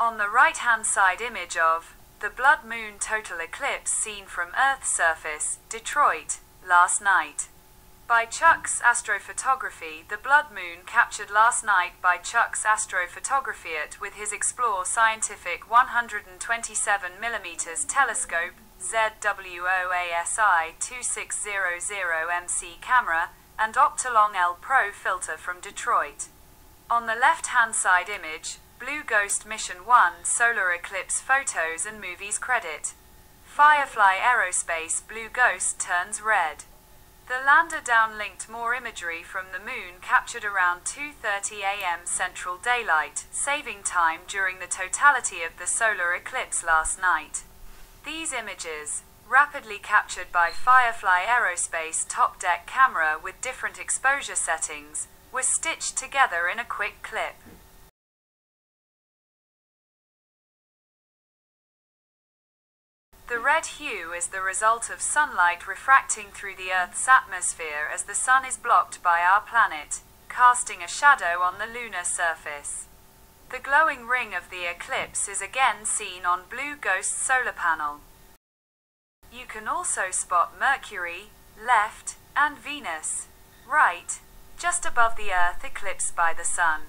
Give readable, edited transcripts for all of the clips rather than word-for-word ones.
On the right-hand side image of the blood moon total eclipse seen from Earth's surface, Detroit, last night. By Chuck's Astrophotography. The blood moon captured last night by Chuck's Astrophotography with his Explore Scientific 127mm telescope, ZWOASI 2600MC camera, and Optolong L Pro filter from Detroit. On the left-hand side image, Blue Ghost Mission 1 solar eclipse photos and movies credit. Firefly Aerospace Blue Ghost turns red. The lander downlinked more imagery from the moon captured around 2:30 a.m. Central Daylight Saving Time during the totality of the solar eclipse last night. These images, rapidly captured by Firefly Aerospace top deck camera with different exposure settings, were stitched together in a quick clip. The red hue is the result of sunlight refracting through the Earth's atmosphere as the sun is blocked by our planet, casting a shadow on the lunar surface. The glowing ring of the eclipse is again seen on Blue Ghost solar panel. You can also spot Mercury, left, and Venus, right, just above the Earth eclipsed by the sun.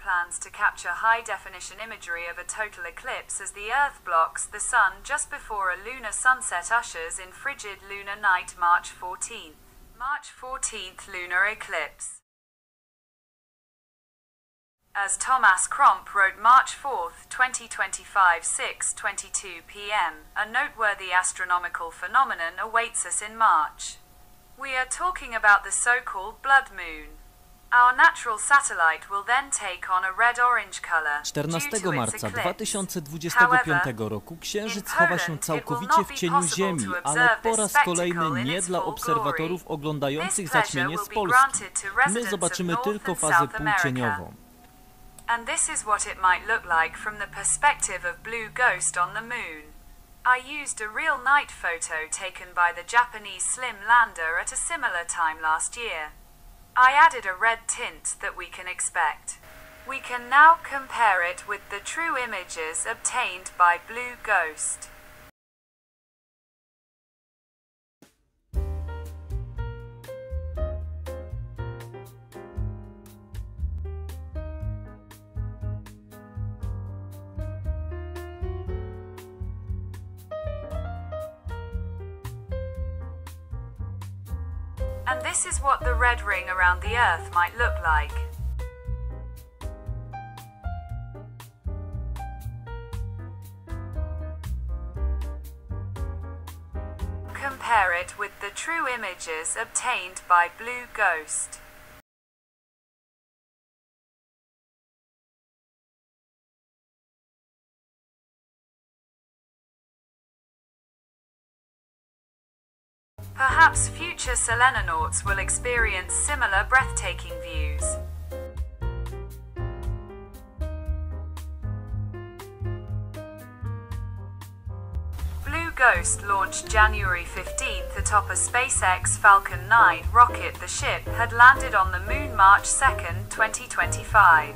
Plans to capture high-definition imagery of a total eclipse as the Earth blocks the sun just before a lunar sunset ushers in frigid lunar night March 14th. March 14th lunar eclipse. As Thomas Cromp wrote March 4th, 2025 6:22 p.m., a noteworthy astronomical phenomenon awaits us in March. We are talking about the so-called blood moon. Our natural satellite will then take on a red-orange color 14 marca 2025 roku Księżyc chowa się całkowicie w cieniu Ziemi, ale po raz kolejny nie dla obserwatorów oglądających zaćmienie z Polski. My zobaczymy tylko fazę półcieniową. And this is what it might look like from the perspective of Blue Ghost on the moon. I used a real night photo taken by the Japanese Slim lander at a similar time last year. I added a red tint that we can expect. We can now compare it with the true images obtained by Blue Ghost. And this is what the red ring around the Earth might look like. Compare it with the true images obtained by Blue Ghost. Perhaps future selenonauts will experience similar breathtaking views. Blue Ghost launched January 15th atop a SpaceX Falcon 9 rocket. The ship had landed on the Moon March 2nd, 2025.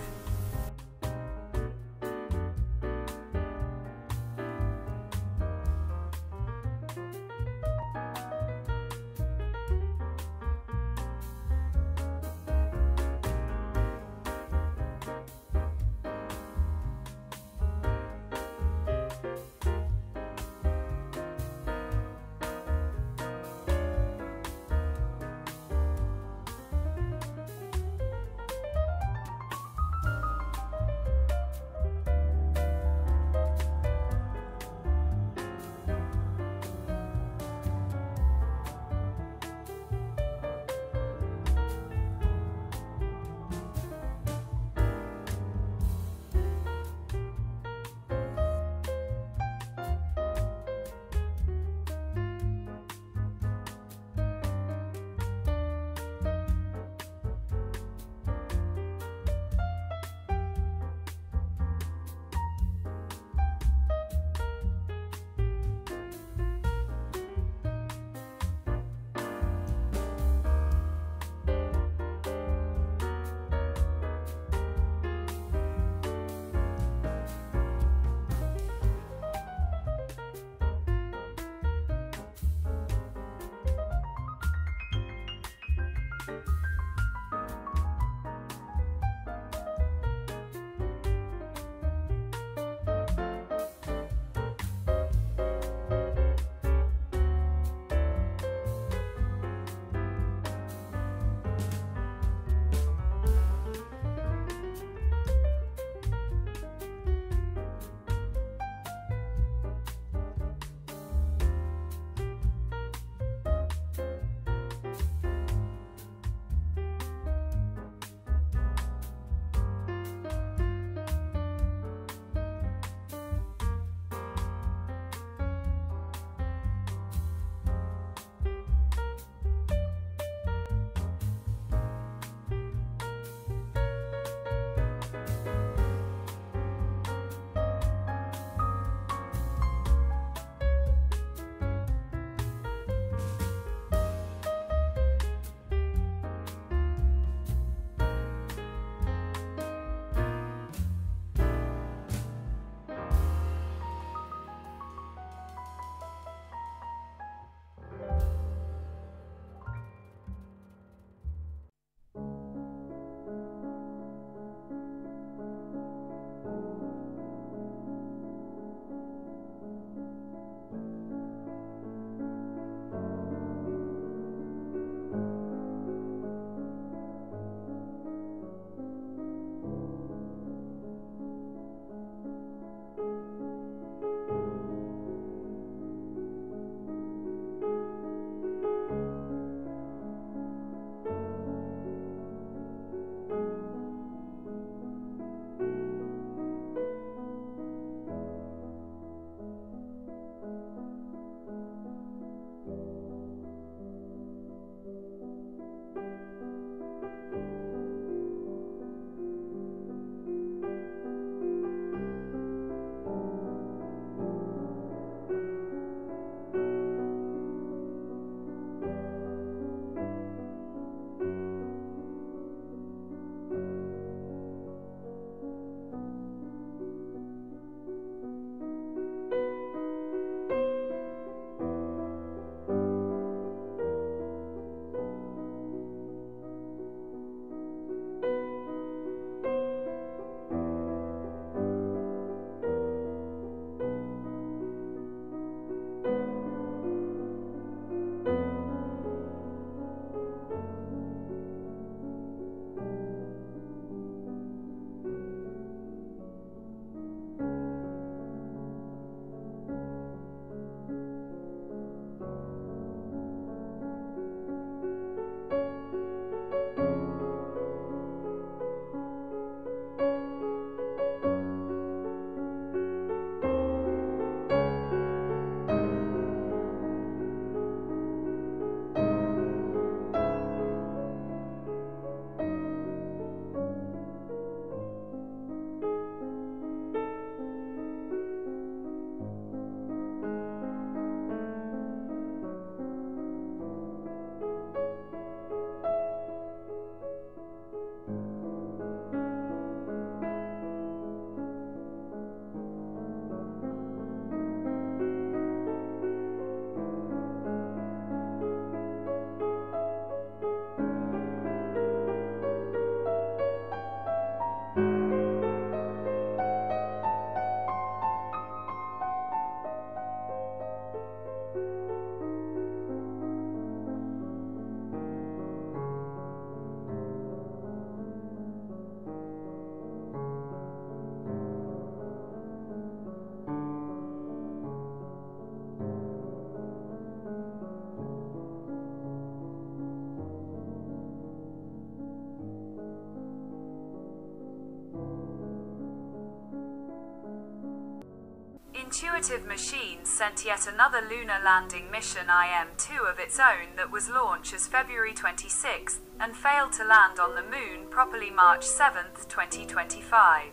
Intuitive Machines sent yet another lunar landing mission IM-2 of its own that was launched as February 26th and failed to land on the Moon properly March 7th, 2025.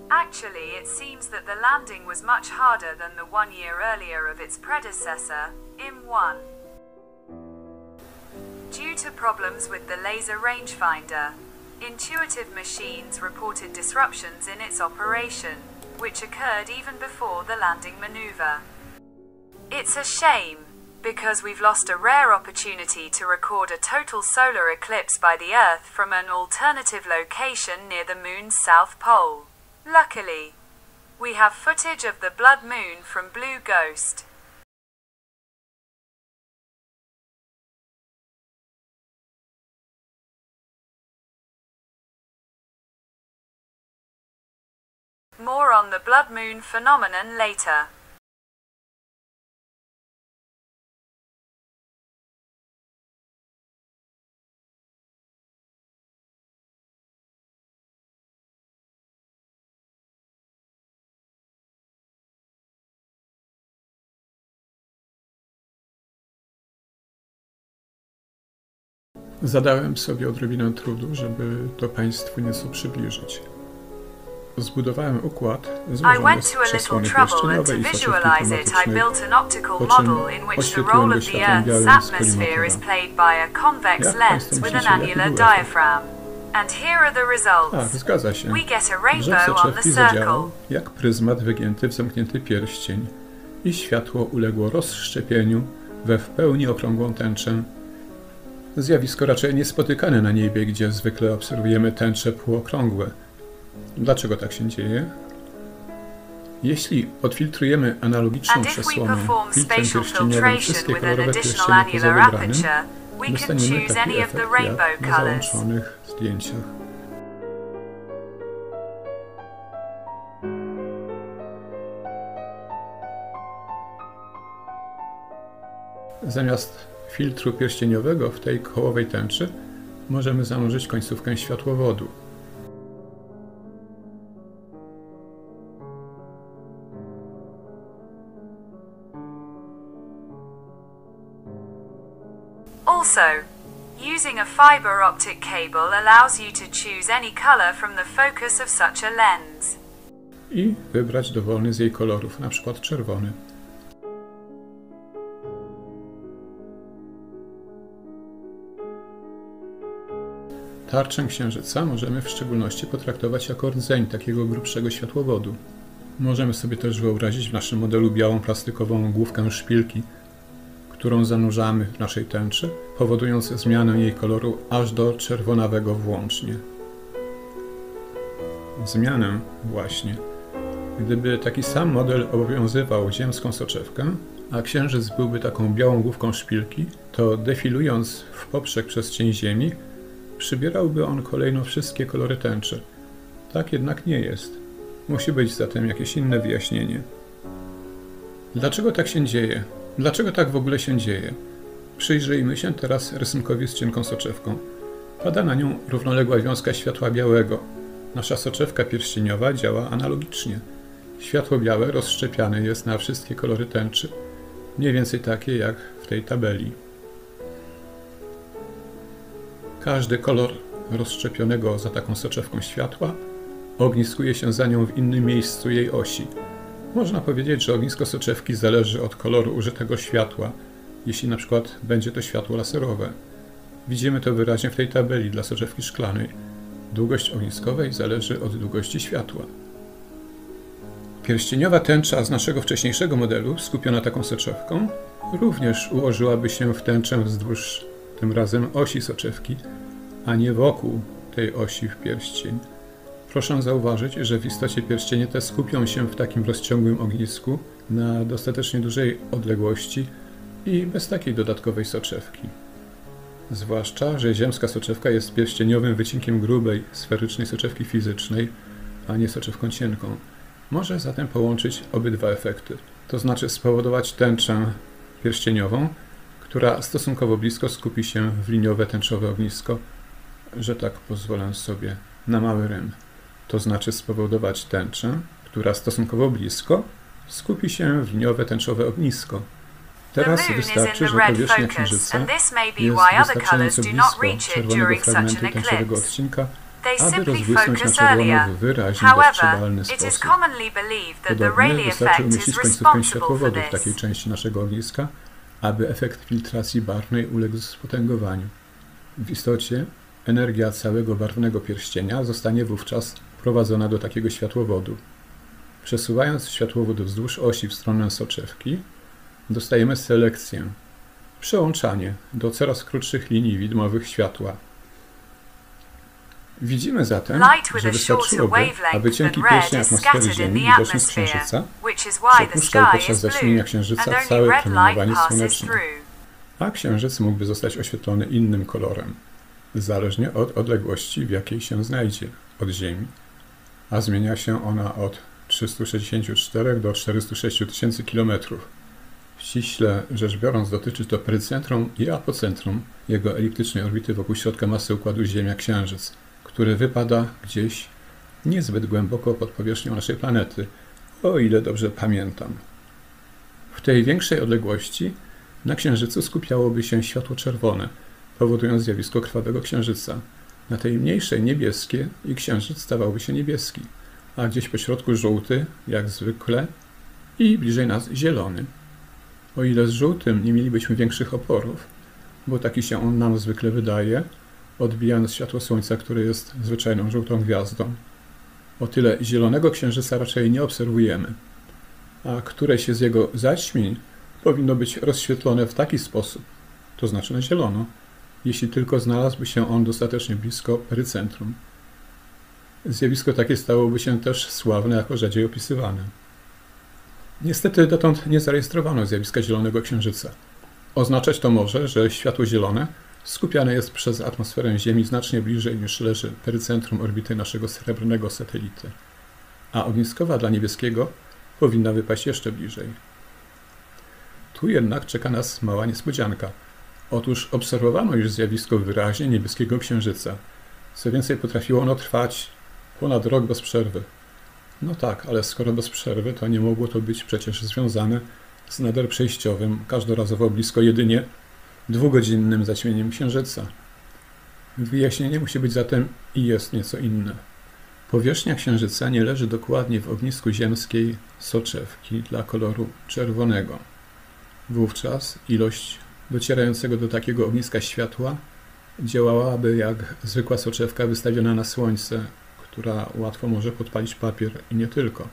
Actually, it seems that the landing was much harder than the 1 year earlier of its predecessor, IM-1. Due to problems with the laser rangefinder, Intuitive Machines reported disruptions in its operation, which occurred even before the landing maneuver. It's a shame, because we've lost a rare opportunity to record a total solar eclipse by the Earth from an alternative location near the Moon's south pole. Luckily, we have footage of the blood moon from Blue Ghost. More on the blood moon phenomenon later. Zadałem sobie odrobinę trudu, żeby to Państwu nieco przybliżyć. Zbudowałem układ złożony z przesłony pierścieniowej i soczewki chromatycznej, po czym oświetliłem go światłem białym z kolimatora. Jak Państwo myślicie, jaki był efekt? Tak, zgadza się, że w soczewki zadziałał jak pryzmat wygięty w zamknięty pierścień i światło uległo rozszczepieniu we w pełni okrągłą tęczę. Zjawisko raczej niespotykane na niebie, gdzie zwykle obserwujemy tęcze półokrągłe. Dlaczego tak się dzieje? Jeśli odfiltrujemy analogiczną przesłoną filtrem pierścieniowym wszystkie kolorowe pierścienie poza wybranym, dostaniemy taki efekt jak na załączonych zdjęciach. Zamiast filtru pierścieniowego w tej kołowej tęczy możemy zanurzyć końcówkę światłowodu. Also, using a fiber optic cable allows you to choose any color from the focus of such a lens. I wybrać dowolny z jej kolorów, na przykład czerwony. Tarczę księżyca możemy w szczególności potraktować jako rdzeń takiego grubszego światłowodu. Możemy sobie też wyobrazić w naszym modelu białą plastikową główkę szpilki, którą zanurzamy w naszej tęczy, powodując zmianę jej koloru aż do czerwonawego włącznie. Zmianę właśnie. Gdyby taki sam model obowiązywał ziemską soczewkę, a księżyc byłby taką białą główką szpilki, to defilując w poprzek przez cień Ziemi, przybierałby on kolejno wszystkie kolory tęczy. Tak jednak nie jest. Musi być zatem jakieś inne wyjaśnienie. Dlaczego tak się dzieje? Dlaczego tak w ogóle się dzieje? Przyjrzyjmy się teraz rysunkowi z cienką soczewką. Pada na nią równoległa wiązka światła białego. Nasza soczewka pierścieniowa działa analogicznie. Światło białe rozszczepiane jest na wszystkie kolory tęczy. Mniej więcej takie jak w tej tabeli. Każdy kolor rozszczepionego za taką soczewką światła ogniskuje się za nią w innym miejscu jej osi. Można powiedzieć, że ognisko soczewki zależy od koloru użytego światła, jeśli na przykład będzie to światło laserowe. Widzimy to wyraźnie w tej tabeli dla soczewki szklanej. Długość ogniskowej zależy od długości światła. Pierścieniowa tęcza z naszego wcześniejszego modelu, skupiona taką soczewką, również ułożyłaby się w tęczę wzdłuż tym razem osi soczewki, a nie wokół tej osi w pierścień. Proszę zauważyć, że w istocie pierścienie te skupią się w takim rozciągłym ognisku na dostatecznie dużej odległości i bez takiej dodatkowej soczewki. Zwłaszcza, że ziemska soczewka jest pierścieniowym wycinkiem grubej, sferycznej soczewki fizycznej, a nie soczewką cienką. Może zatem połączyć obydwa efekty, to znaczy spowodować tęczę pierścieniową, która stosunkowo blisko skupi się w liniowe tęczowe ognisko, że tak pozwolę sobie na mały rym. To znaczy spowodować tęczę, która stosunkowo blisko, skupi się w liniowe tęczowe ognisko. Teraz wystarczy, że powierzchnia Księżyca jest wystarczająco blisko czerwonego fragmentu tęczowego odcinka, aby rozbłysnąć na czerwono w wyraźny, dostrzegalny sposób. Podobnie wystarczy umieścić końcówkę światłowodu w takiej części naszego ogniska, aby efekt filtracji barwnej uległ spotęgowaniu. W istocie energia całego barwnego pierścienia zostanie wówczas prowadzona do takiego światłowodu. Przesuwając światłowód wzdłuż osi w stronę soczewki, dostajemy selekcję, przełączanie do coraz krótszych linii widmowych światła. Widzimy zatem, że wystarczyłoby, aby cienki pierścień atmosfery Ziemi widoczny z Księżyca przepuszczał podczas zaćmienia Księżyca całe promieniowanie słoneczne, a Księżyc mógłby zostać oświetlony innym kolorem, zależnie od odległości, w jakiej się znajdzie od Ziemi, a zmienia się ona od 364 do 406 tysięcy kilometrów. Ściśle rzecz biorąc, dotyczy to perycentrum i apocentrum jego eliptycznej orbity wokół środka masy układu Ziemia-Księżyc, który wypada gdzieś niezbyt głęboko pod powierzchnią naszej planety, o ile dobrze pamiętam. W tej większej odległości na Księżycu skupiałoby się światło czerwone, powodując zjawisko krwawego Księżyca. Na tej mniejszej niebieskie i Księżyc stawałby się niebieski, a gdzieś po środku żółty, jak zwykle, i bliżej nas zielony. O ile z żółtym nie mielibyśmy większych oporów, bo taki się on nam zwykle wydaje, odbijając światło Słońca, które jest zwyczajną żółtą gwiazdą. O tyle zielonego Księżyca raczej nie obserwujemy, a któreś z jego zaćmień powinno być rozświetlone w taki sposób, to znaczy na zielono, jeśli tylko znalazłby się on dostatecznie blisko perycentrum. Zjawisko takie stałoby się też sławne jako rzadziej opisywane. Niestety dotąd nie zarejestrowano zjawiska zielonego Księżyca. Oznaczać to może, że światło zielone skupiane jest przez atmosferę Ziemi znacznie bliżej niż leży perycentrum orbity naszego srebrnego satelity, a ogniskowa dla niebieskiego powinna wypaść jeszcze bliżej. Tu jednak czeka nas mała niespodzianka. Otóż obserwowano już zjawisko wyraźnie niebieskiego Księżyca. Co więcej, potrafiło ono trwać ponad rok bez przerwy. No tak, ale skoro bez przerwy, to nie mogło to być przecież związane z nader przejściowym, każdorazowo blisko jedynie dwugodzinnym zaćmieniem Księżyca. Wyjaśnienie musi być zatem i jest nieco inne. Powierzchnia Księżyca nie leży dokładnie w ognisku ziemskiej soczewki dla koloru czerwonego. Wówczas ilość docierającego do takiego ogniska światła działałaby jak zwykła soczewka wystawiona na słońce, która łatwo może podpalić papier i nie tylko.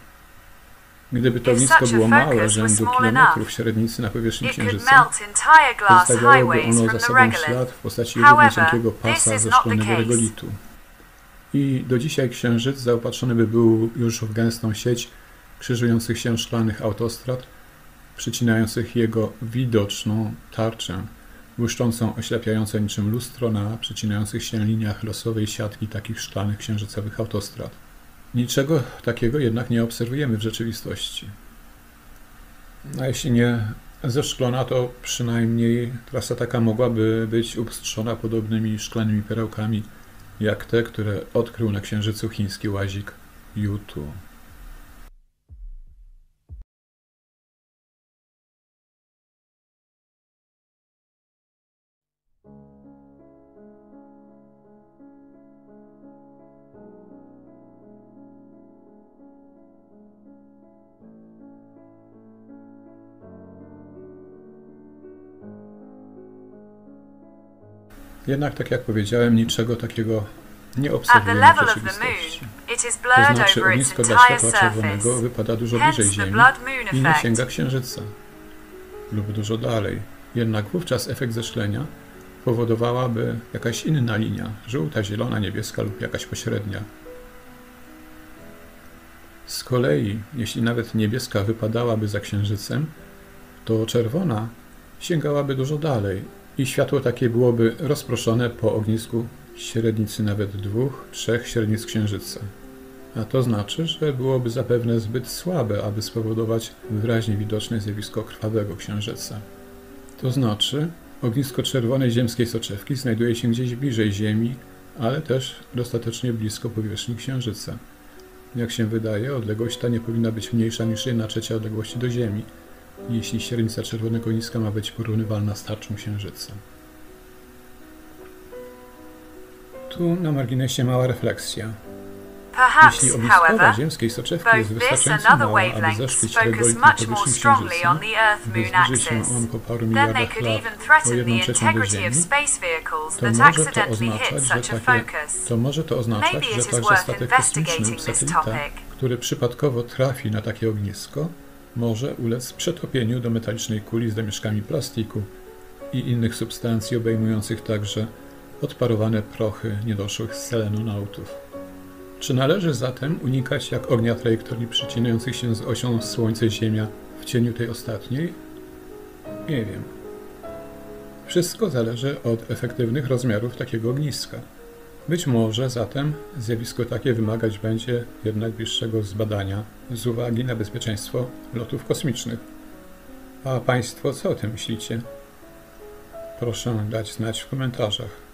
Gdyby to ognisko było małe, rzędu kilometrów średnicy na powierzchni Księżyca, pozostawiałoby ono za sobą ślad w postaci równie cienkiego pasa ze szklanego regolitu. I do dzisiaj Księżyc zaopatrzony by był już w gęstą sieć krzyżujących się szklanych autostrad, przycinających jego widoczną tarczę, błyszczącą oślepiająco niczym lustro na przecinających się liniach losowej siatki takich szklanych księżycowych autostrad. Niczego takiego jednak nie obserwujemy w rzeczywistości. A jeśli nie zeszklona, to przynajmniej trasa taka mogłaby być upstrzona podobnymi szklanymi perełkami, jak te, które odkrył na Księżycu chiński łazik Yutu. Jednak, tak jak powiedziałem, niczego takiego nie obserwujemy w rzeczywistości. To znaczy, ognisko dla światła czerwonego wypada dużo bliżej Ziemi i nie sięga Księżyca, lub dużo dalej. Jednak wówczas efekt zeszklenia powodowałaby jakaś inna linia, żółta, zielona, niebieska lub jakaś pośrednia. Z kolei, jeśli nawet niebieska wypadałaby za Księżycem, to czerwona sięgałaby dużo dalej i światło takie byłoby rozproszone po ognisku średnicy nawet 2-3 średnic Księżyca. A to znaczy, że byłoby zapewne zbyt słabe, aby spowodować wyraźnie widoczne zjawisko krwawego Księżyca. To znaczy, ognisko czerwonej ziemskiej soczewki znajduje się gdzieś bliżej Ziemi, ale też dostatecznie blisko powierzchni Księżyca. Jak się wydaje, odległość ta nie powinna być mniejsza niż 1/3 odległości do Ziemi, jeśli średnica czerwonego ogniska ma być porównywalna z tarczą Księżyca. Tu na marginesie mała refleksja. Jeśli ogniskowa ziemskiej soczewki jest wystarczająco mała, aby zaszczyć regolith na powierzchni Księżyca, by zbliżył się on po paru miliardach lat o 1/3 do Ziemi, to może to oznaczać, że także statek kosmiczny lub satelita, który przypadkowo trafi na takie ognisko, może ulec przetopieniu do metalicznej kuli z domieszkami plastiku i innych substancji obejmujących także odparowane prochy niedoszłych selenonautów. Czy należy zatem unikać jak ognia trajektorii przecinających się z osią Słońce-Ziemia w cieniu tej ostatniej? Nie wiem. Wszystko zależy od efektywnych rozmiarów takiego ogniska. Być może zatem zjawisko takie wymagać będzie jednak bliższego zbadania z uwagi na bezpieczeństwo lotów kosmicznych. A Państwo co o tym myślicie? Proszę dać znać w komentarzach.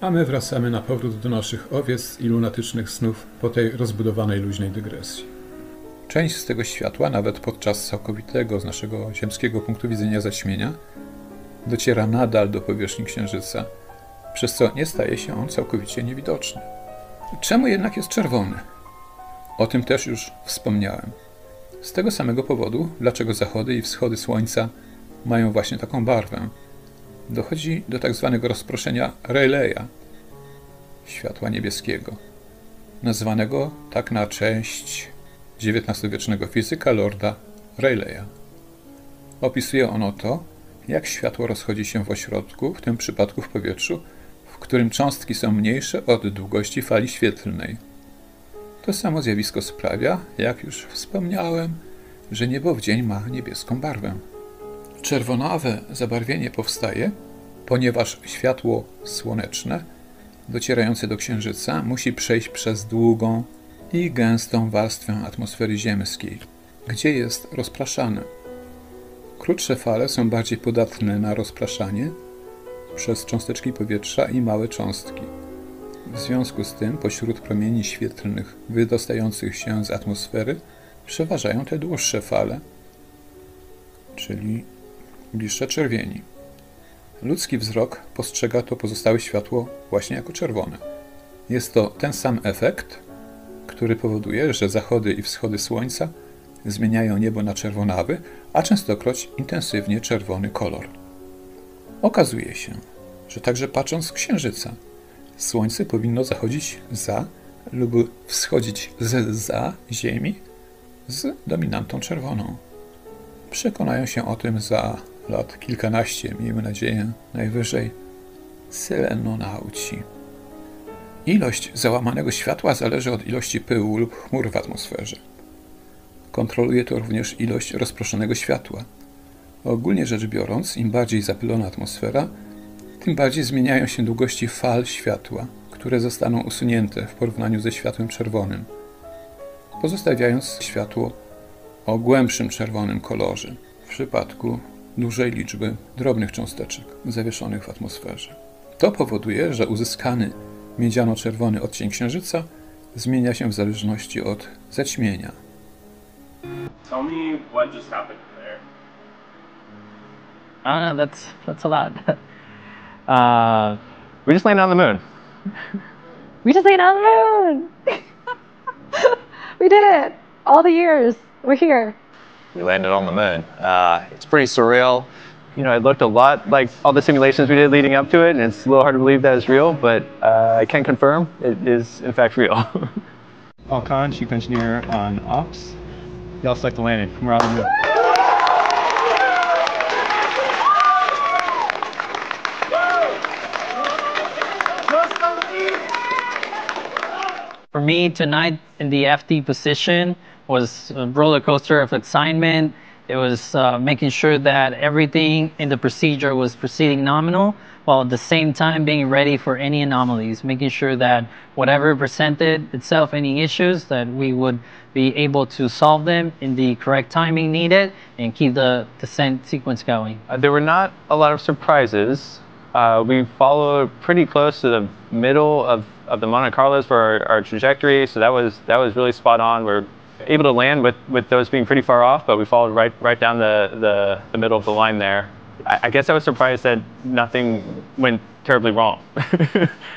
A my wracamy na powrót do naszych owiec i lunatycznych snów po tej rozbudowanej luźnej dygresji. Część z tego światła, nawet podczas całkowitego z naszego ziemskiego punktu widzenia zaćmienia, dociera nadal do powierzchni Księżyca, przez co nie staje się on całkowicie niewidoczny. Czemu jednak jest czerwony? O tym też już wspomniałem. Z tego samego powodu, dlaczego zachody i wschody Słońca mają właśnie taką barwę. Dochodzi do tak zwanego rozproszenia Rayleigha, światła niebieskiego, nazwanego tak na cześć XIX-wiecznego fizyka Lorda Rayleigha. Opisuje ono to, jak światło rozchodzi się w ośrodku, w tym przypadku w powietrzu, w którym cząstki są mniejsze od długości fali świetlnej. To samo zjawisko sprawia, jak już wspomniałem, że niebo w dzień ma niebieską barwę. Czerwonawe zabarwienie powstaje, ponieważ światło słoneczne docierające do Księżyca musi przejść przez długą i gęstą warstwę atmosfery ziemskiej, gdzie jest rozpraszane. Krótsze fale są bardziej podatne na rozpraszanie przez cząsteczki powietrza i małe cząstki. W związku z tym pośród promieni świetlnych wydostających się z atmosfery przeważają te dłuższe fale, czyli bliższe czerwieni. Ludzki wzrok postrzega to pozostałe światło właśnie jako czerwone. Jest to ten sam efekt, który powoduje, że zachody i wschody Słońca zmieniają niebo na czerwonawy, a częstokroć intensywnie czerwony kolor. Okazuje się, że także patrząc z Księżyca, Słońce powinno zachodzić za lub wschodzić zza Ziemi z dominantą czerwoną. Przekonają się o tym za lat kilkanaście, miejmy nadzieję, najwyżej selenonauci. Ilość załamanego światła zależy od ilości pyłu lub chmur w atmosferze. Kontroluje to również ilość rozproszonego światła. Ogólnie rzecz biorąc, im bardziej zapylona atmosfera, tym bardziej zmieniają się długości fal światła, które zostaną usunięte w porównaniu ze światłem czerwonym, pozostawiając światło o głębszym czerwonym kolorze w przypadku dużej liczby drobnych cząsteczek zawieszonych w atmosferze. To powoduje, że uzyskany miedziano-czerwony odcień Księżyca zmienia się w zależności od zaćmienia. Tell me what just happened there. I don't know, that's a lot. We just landed on the moon. We just landed on the moon! We did it! All the years, we're here. We landed on the moon. It's pretty surreal. You know, it looked a lot like all the simulations we did leading up to it, and it's a little hard to believe that it's real, but I can confirm it is in fact real. Paul Kahn, Chief Engineer on Ops. Y'all select the landing. We're on the moon. For me, tonight in the FD position was a roller coaster of excitement. It was making sure that everything in the procedure was proceeding nominal, while at the same time being ready for any anomalies, making sure that whatever presented itself, any issues, that we would be able to solve them in the correct timing needed and keep the descent sequence going. There were not a lot of surprises. We followed pretty close to the middle of the Monte Carlos for our trajectory, so that was really spot on. We're able to land with those being pretty far off, but we followed right down the middle of the line there. I guess I was surprised that nothing went terribly wrong.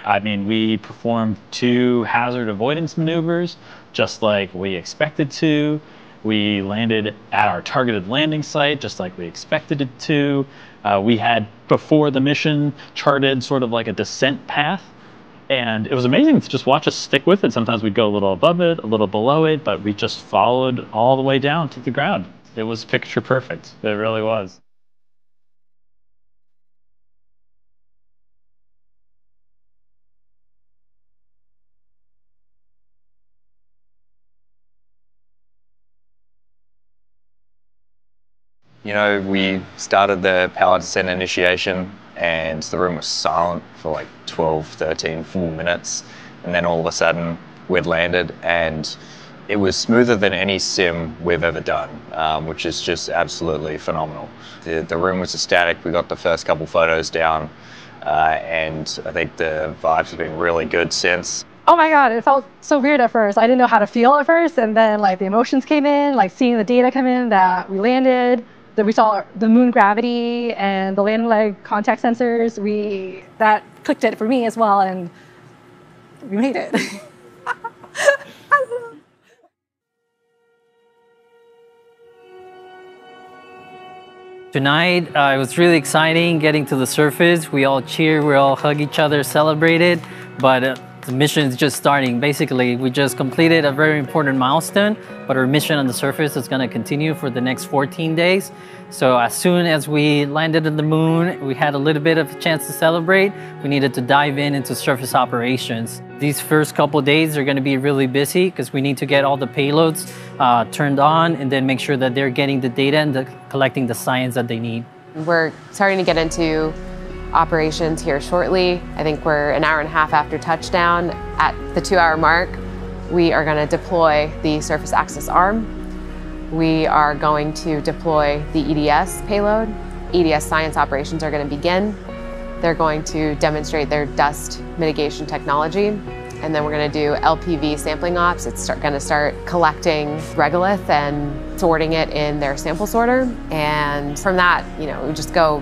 I mean, we performed 2 hazard avoidance maneuvers, just like we expected to. We landed at our targeted landing site, just like we expected it to. We had, before the mission, charted sort of like a descent path. And it was amazing to just watch us stick with it. Sometimes we'd go a little above it, a little below it, but we just followed all the way down to the ground. It was picture perfect. It really was. You know, we started the power descent initiation and the room was silent for like 12, 13 full minutes. And then all of a sudden we'd landed and it was smoother than any sim we've ever done, which is just absolutely phenomenal. The room was ecstatic. We got the first couple photos down and I think the vibes have been really good since. Oh my God, it felt so weird at first. I didn't know how to feel at first, and then like the emotions came in, like seeing the data come in that we landed, that we saw the moon gravity and the landing leg contact sensors. That clicked it for me as well, and we made it. Tonight, it was really exciting getting to the surface. We all cheered, we all hug each other, celebrated, but the mission is just starting. Basically, we just completed a very important milestone, but our mission on the surface is gonna continue for the next 14 days. So as soon as we landed on the moon, we had a little bit of a chance to celebrate. We needed to dive into surface operations. These first couple of days are gonna be really busy because we need to get all the payloads turned on and then make sure that they're getting the data and collecting the science that they need. We're starting to get into operations here shortly. I think we're an hour and a half after touchdown. At the 2-hour mark, we are going to deploy the surface access arm. We are going to deploy the EDS payload. EDS science operations are going to begin. They're going to demonstrate their dust mitigation technology. And then we're going to do LPV sampling ops. It's going to start collecting regolith and sorting it in their sample sorter. And from that, you know, we just go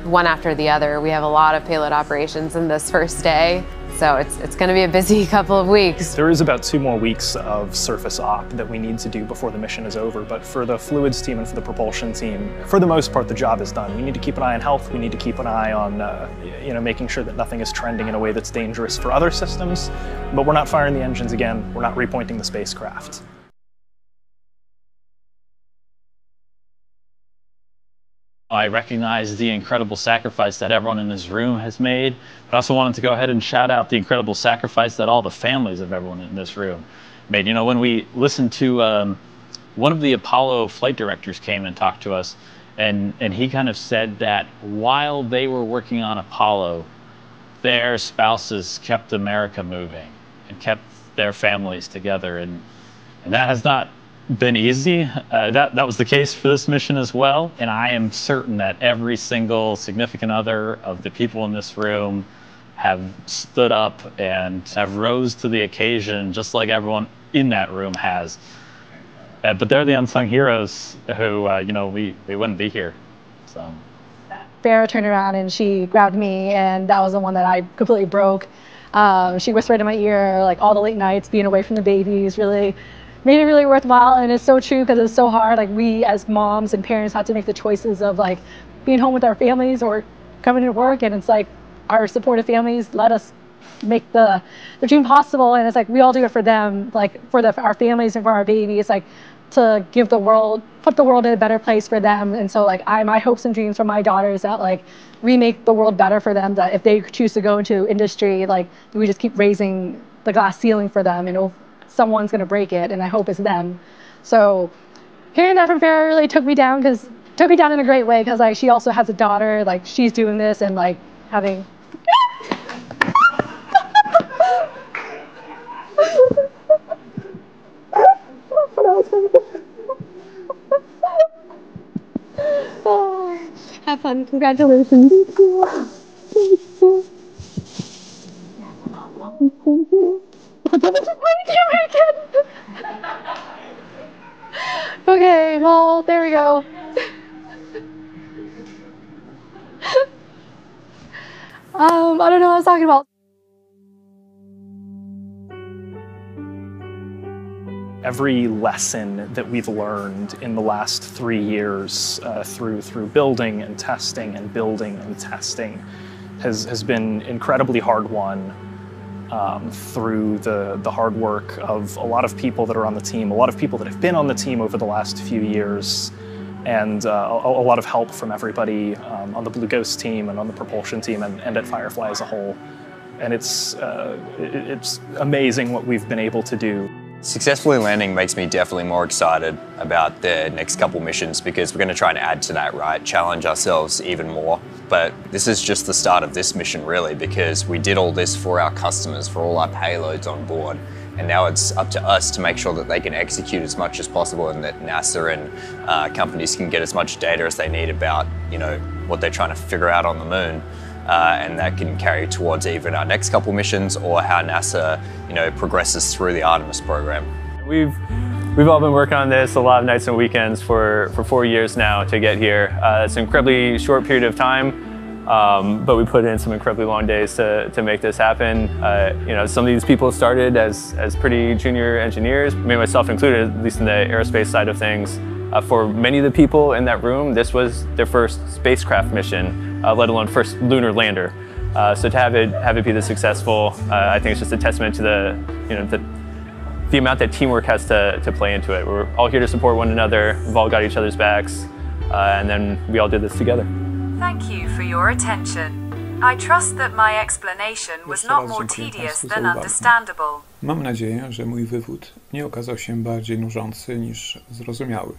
one after the other. We have a lot of payload operations in this first day, so it's going to be a busy couple of weeks. There is about 2 more weeks of surface op that we need to do before the mission is over, but for the fluids team and for the propulsion team, for the most part, the job is done. We need to keep an eye on health. We need to keep an eye on making sure that nothing is trending in a way that's dangerous for other systems, but we're not firing the engines again. We're not repointing the spacecraft. I recognize the incredible sacrifice that everyone in this room has made, but I also wanted to go ahead and shout out the incredible sacrifice that all the families of everyone in this room made. You know, when we listened to one of the Apollo flight directors came and talked to us, and he kind of said that while they were working on Apollo, their spouses kept America moving and kept their families together, and that has not been easy. That was the case for this mission as well, and I am certain that every single significant other of the people in this room have stood up and have rose to the occasion just like everyone in that room has. But they're the unsung heroes who, we wouldn't be here. So. Farrah turned around and she grabbed me, and that was the one that I completely broke. She whispered in my ear, like, all the late nights being away from the babies really made it really worthwhile. And it's so true, because it's so hard. Like, we as moms and parents have to make the choices of like being home with our families or coming to work, and it's like our supportive families let us make the dream possible. And it's like we all do it for them, like for our families and for our babies, like to give the world, put the world in a better place for them. And so like my hopes and dreams for my daughters that like we make the world better for them, that if they choose to go into industry, like we just keep raising the glass ceiling for them, and someone's going to break it, and I hope it's them. So hearing that from Farrah really took me down in a great way, because like she also has a daughter, like she's doing this and like having have fun. Congratulations. Thank you. Okay, well, there we go. I don't know what I was talking about. Every lesson that we've learned in the last 3 years through building and testing and building and testing has been incredibly hard won through the hard work of a lot of people that are on the team, a lot of people that have been on the team over the last few years, and a lot of help from everybody on the Blue Ghost team and on the propulsion team and at Firefly as a whole. And it's amazing what we've been able to do. Successfully landing makes me definitely more excited about the next couple missions because we're going to try and add to that, right? Challenge ourselves even more. But this is just the start of this mission really, because we did all this for our customers, for all our payloads on board. And now it's up to us to make sure that they can execute as much as possible and that NASA and companies can get as much data as they need about, you know, what they're trying to figure out on the moon. And that can carry towards even our next couple missions or how NASA, you know, progresses through the Artemis program. We've all been working on this a lot of nights and weekends for 4 years now to get here. It's an incredibly short period of time, but we put in some incredibly long days to make this happen. You know, some of these people started as pretty junior engineers, me myself included, at least in the aerospace side of things. For many of the people in that room, this was their first spacecraft mission, let alone first lunar lander. So to have it be this successful, I think it's just a testament to the amount that teamwork has to play into it. We're all here to support one another. We've all got each other's backs, and then we all did this together. Thank you for your attention. I trust that my explanation was not more tedious than understandable. Mam nadzieję, że mój wywód nie okazał się bardziej nużący niż zrozumiały.